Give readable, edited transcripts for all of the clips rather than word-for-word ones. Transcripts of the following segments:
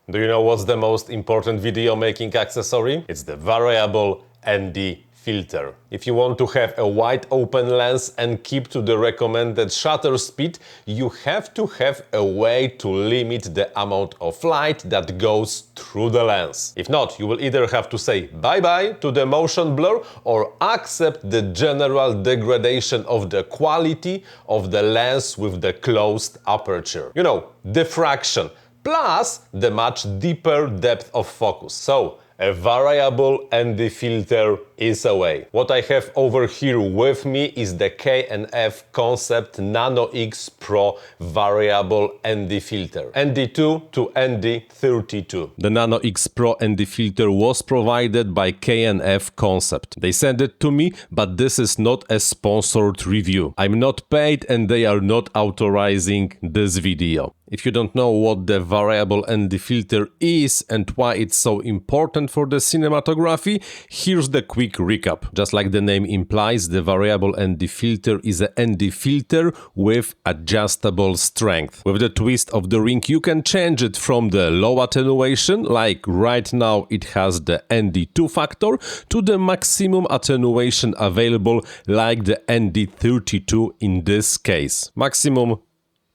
Do you know what's the most important video making accessory? It's the variable ND filter. If you want to have a wide open lens and keep to the recommended shutter speed, you have to have a way to limit the amount of light that goes through the lens. If not, you will either have to say bye-bye to the motion blur or accept the general degradation of the quality of the lens with the closed aperture. You know, diffraction, plus the much deeper depth of focus. So, a variable ND filter is a way. What I have over here with me is the K&F Concept NanoX Pro variable ND filter. ND2 to ND32. The NanoX Pro ND filter was provided by K&F Concept. They sent it to me, but this is not a sponsored review. I'm not paid and they are not authorizing this video. If you don't know what the variable ND filter is and why it's so important for the cinematography, here's the quick recap. Just like the name implies, the variable ND filter is a ND filter with adjustable strength. With the twist of the ring, you can change it from the low attenuation, like right now it has the ND2 factor, to the maximum attenuation available, like the ND32 in this case. Maximum,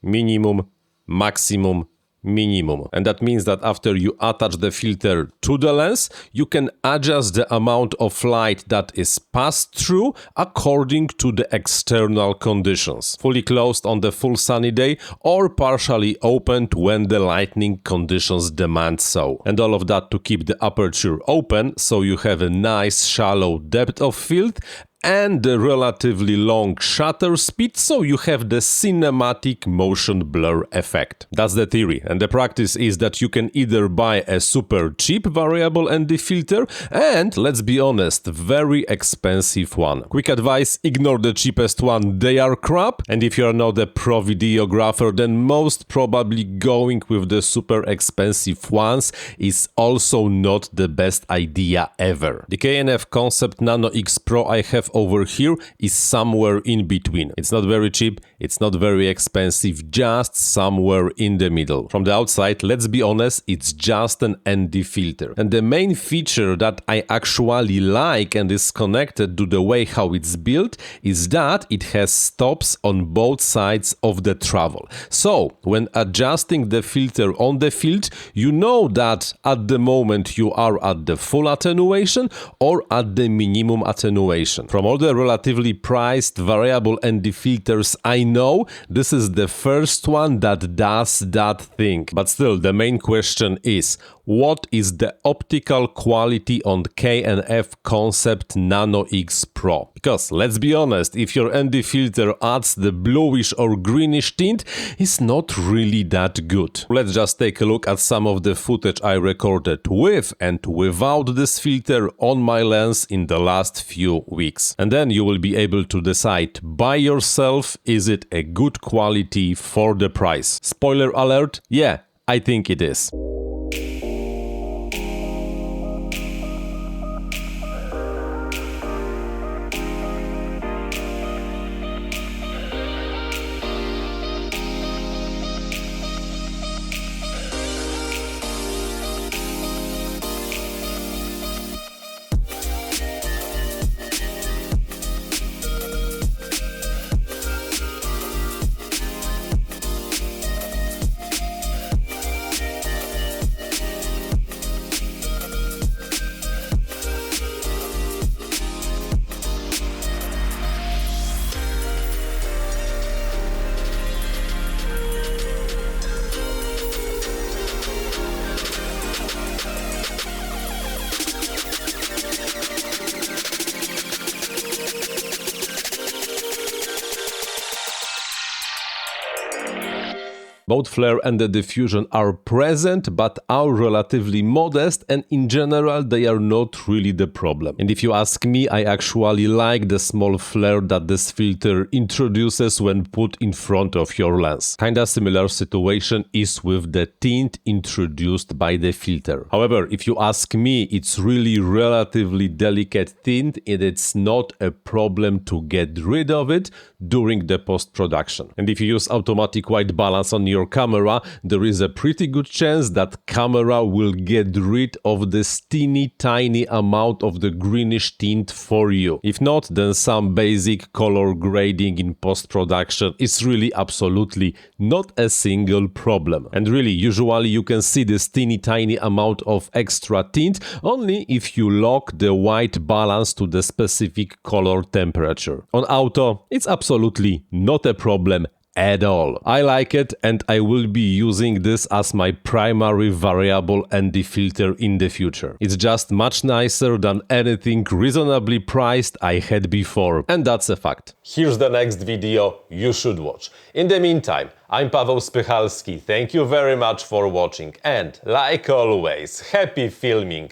minimum, maximum, minimum. And that means that after you attach the filter to the lens, you can adjust the amount of light that is passed through according to the external conditions. Fully closed on the full sunny day or partially opened when the lighting conditions demand so. And all of that to keep the aperture open so you have a nice shallow depth of field and the relatively long shutter speed, so you have the cinematic motion blur effect. That's the theory, and the practice is that you can either buy a super cheap variable ND filter and, let's be honest, very expensive one. Quick advice, ignore the cheapest one, they are crap, and if you are not a pro videographer, then most probably going with the super expensive ones is also not the best idea ever. The K&F Concept NanoX Pro I have over here is somewhere in between. It's not very cheap, it's not very expensive, just somewhere in the middle. From the outside, let's be honest, it's just an ND filter. And the main feature that I actually like and is connected to the way how it's built is that it has stops on both sides of the travel. So, when adjusting the filter on the field, you know that at the moment you are at the full attenuation or at the minimum attenuation. From all the relatively priced variable ND filters I know, this is the first one that does that thing. But still, the main question is, what is the optical quality on K&F Concept NanoX Pro? Because let's be honest, if your ND filter adds the bluish or greenish tint, it's not really that good. Let's just take a look at some of the footage I recorded with and without this filter on my lens in the last few weeks. And then you will be able to decide by yourself, is it a good quality for the price? Spoiler alert, yeah, I think it is. Both flare and the diffusion are present, but are relatively modest, and in general they are not really the problem. And if you ask me, I actually like the small flare that this filter introduces when put in front of your lens. Kinda similar situation is with the tint introduced by the filter. However, if you ask me, it's really relatively delicate tint and it's not a problem to get rid of it during the post-production. And if you use automatic white balance on your your camera, there is a pretty good chance that camera will get rid of this teeny tiny amount of the greenish tint for you. If not, then some basic color grading in post-production is really absolutely not a single problem. And really, usually you can see this teeny tiny amount of extra tint only if you lock the white balance to the specific color temperature. On auto, it's absolutely not a problem at all. I like it and I will be using this as my primary variable ND filter in the future. It's just much nicer than anything reasonably priced I had before, and that's a fact. Here's the next video you should watch. In the meantime, I'm Paweł Spychalski, thank you very much for watching and, like always, happy filming!